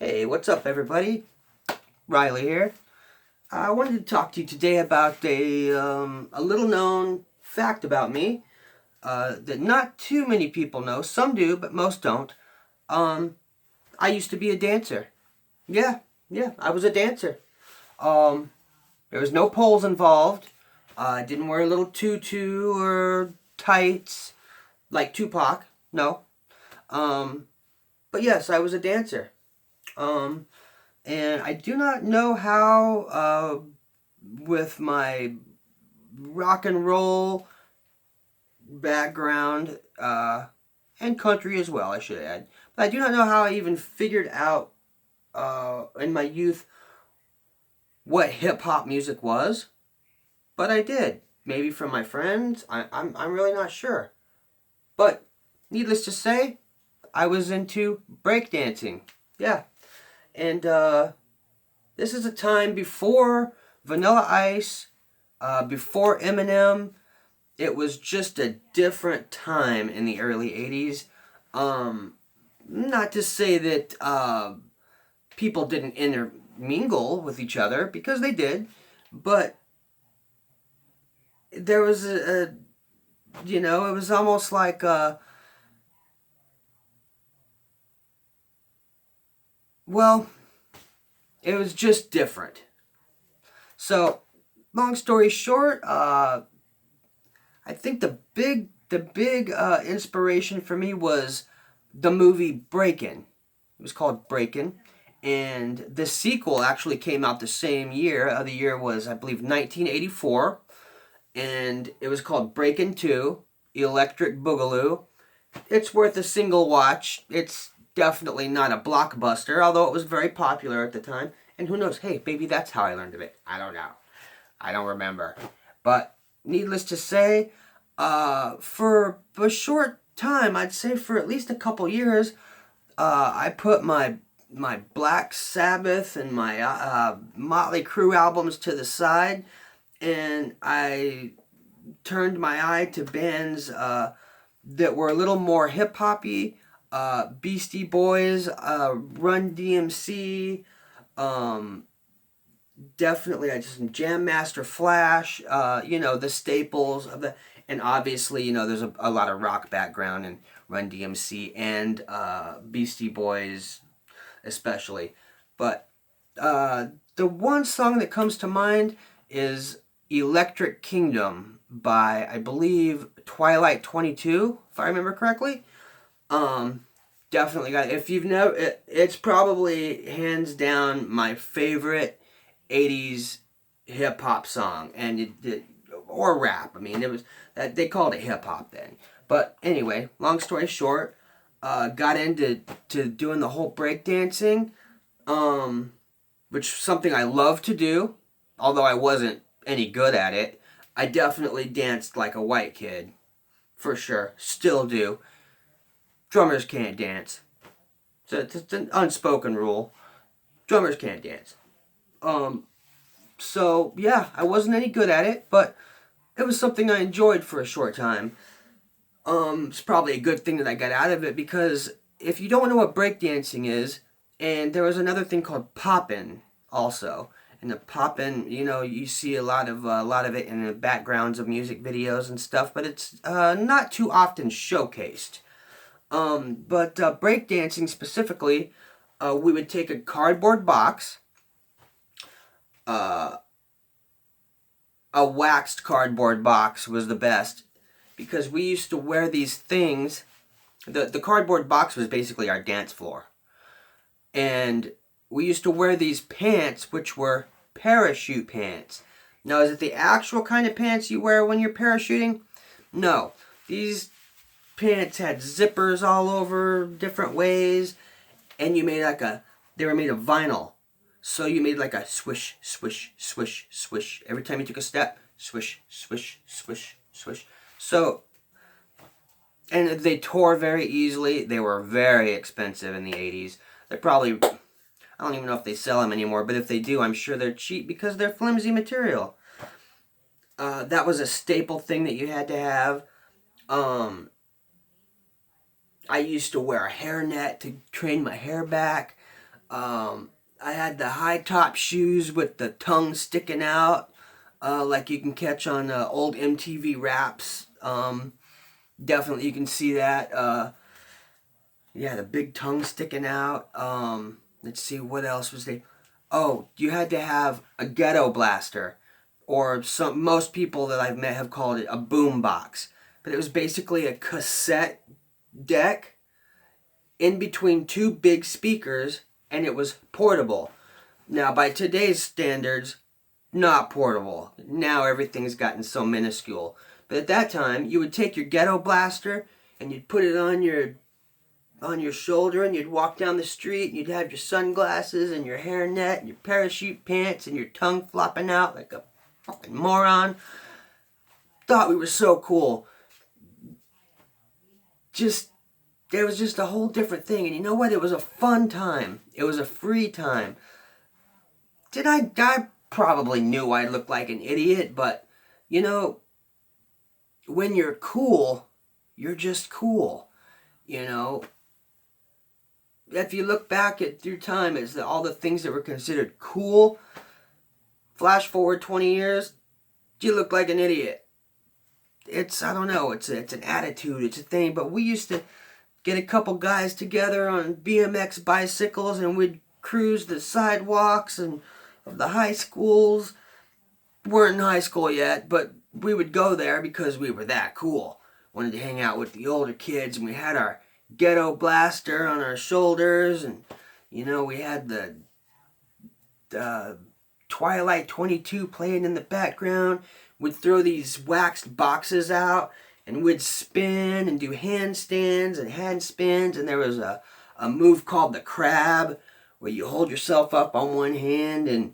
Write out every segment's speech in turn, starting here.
Hey, what's up, everybody? Riley here. I wanted to talk to you today about a little known fact about me that not too many people know. Some do, but most don't. Um, I used to be a dancer. Yeah, yeah, I was a dancer. Um, there was no poles involved. I didn't wear a little tutu or tights like Tupac. No. Um, but yes, I was a dancer. Um, and I do not know how, with my rock and roll background, and country as well, I should add, but I do not know how I even figured out in my youth what hip hop music was, but I did. Maybe from my friends. I'm really not sure. But needless to say, I was into breakdancing. Yeah. And this is a time before Vanilla Ice, before Eminem. It was just a different time in the early 80s. Not to say that people didn't intermingle with each other, because they did, but there was it was almost like, well, it was just different. So, long story short, I think the big inspiration for me was the movie Breakin'. It was called Breakin', and the sequel actually came out the same year. The year was, I believe, 1984, and it was called Breakin' 2, Electric Boogaloo. It's worth a single watch. It's definitely not a blockbuster, although it was very popular at the time. And who knows? Hey, maybe that's how I learned of it. I don't know. I don't remember. But needless to say, for a short time, I'd say for at least a couple years, I put my Black Sabbath and my Motley Crue albums to the side, and I turned my eye to bands that were a little more hip hoppy. Beastie Boys, Run DMC, um, definitely I just Jam Master Flash, the staples of the, and obviously, there's a lot of rock background in Run DMC and Beastie Boys especially. But the one song that comes to mind is Electric Kingdom by, I believe, Twilight 22, if I remember correctly. Um, Definitely got it. If you've never, it's probably hands down my favorite 80s hip hop song, and or rap. I mean, it was they called it hip hop then. But anyway, long story short, got into doing the whole breakdancing, um, which is something I love to do, although I wasn't any good at it. I definitely danced like a white kid, for sure. Still do. Drummers can't dance. It's an unspoken rule. Drummers can't dance. Um, so yeah, I wasn't any good at it, but it was something I enjoyed for a short time. It's probably a good thing that I got out of it, because if you don't know what breakdancing is, and there was another thing called poppin' also. And the poppin', you see a lot of it in the backgrounds of music videos and stuff, but it's not too often showcased. But breakdancing specifically, we would take a cardboard box, uh, a waxed cardboard box was the best, because we used to wear these things. The cardboard box was basically our dance floor. And we used to wear these pants, which were parachute pants. Now, is it the actual kind of pants you wear when you're parachuting? No. These pants had zippers all over different ways, and they were made of vinyl. So you made like a swish, swish, swish, swish. Every time you took a step, swish, swish, swish, swish. So, and they tore very easily. They were very expensive in the 80s. They're probably, I don't even know if they sell them anymore, but if they do, I'm sure they're cheap because they're flimsy material. That was a staple thing that you had to have. I used to wear a hairnet to train my hair back. I had the high top shoes with the tongue sticking out, like you can catch on old MTV raps. Definitely you can see that. Yeah, the big tongue sticking out. Let's see, what else was they? Oh, you had to have a ghetto blaster, or most people that I've met have called it a boom box. But it was basically a cassette deck in between two big speakers, and it was portable. Now, by today's standards, not portable. Now everything's gotten so minuscule. But at that time, you would take your ghetto blaster and you'd put it on your shoulder, and you'd walk down the street, and you'd have your sunglasses and your hairnet and your parachute pants and your tongue flopping out like a fucking moron. Thought we were so cool. It was just a whole different thing. And you know what? It was a fun time. It was a free time. I probably knew I looked like an idiot, but, you know, when you're cool, you're just cool. You know, if you look back at through time as all the things that were considered cool, flash forward 20 years, you look like an idiot. I don't know, it's an attitude, it's a thing, but we used to get a couple guys together on BMX bicycles, and we'd cruise the sidewalks and of the high schools. Weren't in high school yet, but we would go there because we were that cool. Wanted to hang out with the older kids, and we had our ghetto blaster on our shoulders, and you know, we had the Twilight 22 playing in the background. We'd throw these waxed boxes out, and we'd spin and do handstands and handspins, and there was a move called the crab, where you hold yourself up on one hand, and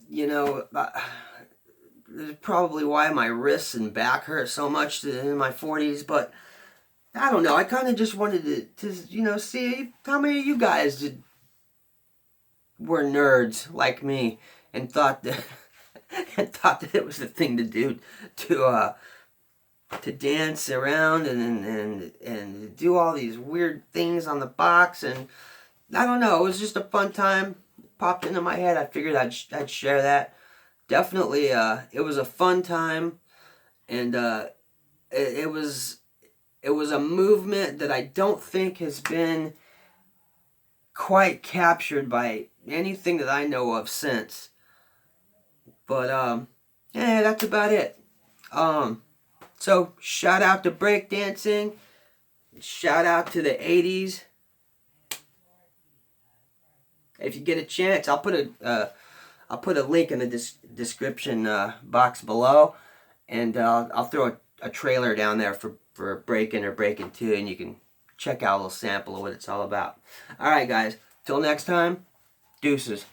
you know, that's probably why my wrists and back hurt so much in my 40s, but I don't know. I kind of just wanted to see how many of you guys were nerds like me and thought that it was the thing to do to dance around and do all these weird things on the box. And I don't know. It was just a fun time. It popped into my head. I figured I'd share that. Definitely, it was a fun time, and it was a movement that I don't think has been quite captured by anything that I know of since. But yeah, that's about it. So shout out to breakdancing. Shout out to the 80s. If you get a chance, I'll put a link in the description box below, and I'll throw a trailer down there for Breakin' or Breakin' 2, and you can check out a little sample of what it's all about. Alright guys, till next time, deuces.